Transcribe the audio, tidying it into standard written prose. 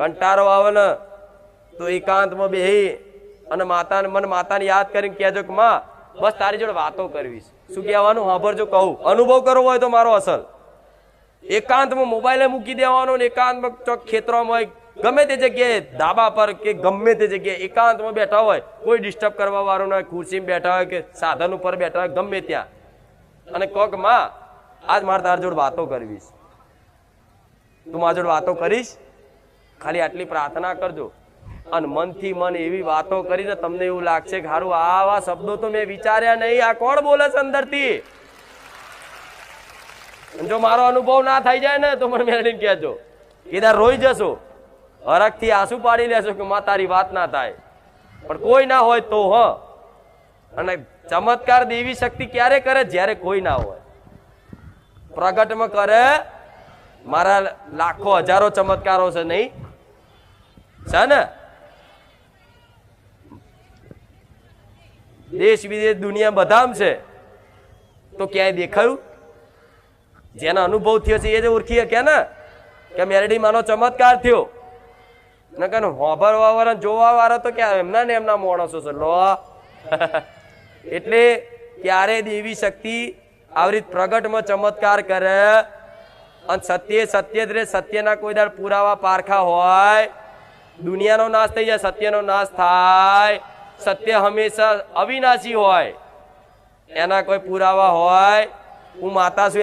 કંટાળો આવે ને તો એકાંતમાં બેહી અને મને માતાને યાદ કરીને કહેજો કે માં બસ તારી જોડે વાતો કરવી છે. શું કહેવાનું સાંભળજો, કહું. અનુભવ કરવો હોય તો મારો અસલ એકાંતમાં મોબાઈલે મૂકી દેવાનો ને એકાંતમાં ચોક ખેતરોમાં હોય, ગમે તે જગ્યાએ ધાબા પર કે ગમે તે જગ્યાએ એકાંતમાં બેઠા હોય, કોઈ ડિસ્ટર્બ કરવા વાળું ના, ખુરશીમાં બેઠા હોય કે સાધન ઉપર બેઠા હોય, ગમે ત્યાં, અને કોક માં આજ મારે તારી જોડે વાતો કરવી છે, તું મારી જોડે વાતો કરીશ, ખાલી આટલી પ્રાર્થના કરજો. અને મનથી મન એવી વાતો કરીને તમને એવું લાગશે કે હારું આવા શબ્દો તો મેં વિચાર્યા નહીં, આ કોણ બોલે છે અંદરથી. જો મારો અનુભવ ના થઈ જાય ને તો મને મેળવીને કહેજો, કીધા રોઈ જશો, હરખથી આંસુ પાડી લેશો કે માં તારી વાત ના થાય. પણ કોઈ ના હોય તો અને ચમત્કાર દેવી શક્તિ ક્યારે કરે? જ્યારે કોઈ ના હોય. પ્રગટમાં કરે. મારા લાખો હજારો ચમત્કારો છે, નહીં છે ને? દેશ વિદેશ દુનિયા બધામાં છે, તો ક્યાંય દેખાયું? જેનો અનુભવ થયો છે એ જ ઓળખી શકે ને કે મેરડી માનો ચમત્કાર થયો. ને કે હોભરવા વાળા જોવા વાળા તો ક્યાં એમના ને એમના માણસો છે લો. એટલે ક્યારે દેવી શક્તિ આવી રીત પ્રગટમાં ચમત્કાર કરે અને સત્ય સત્ય જ રે. સત્યના કોઈ દર પુરાવા પારખા હોય, દુનિયાનો નાશ થઈ જાય, સત્યનો નાશ થાય. સત્ય હંમેશા અવિનાશી હોય, એના કોઈ પુરાવા હોય. હું માતા છું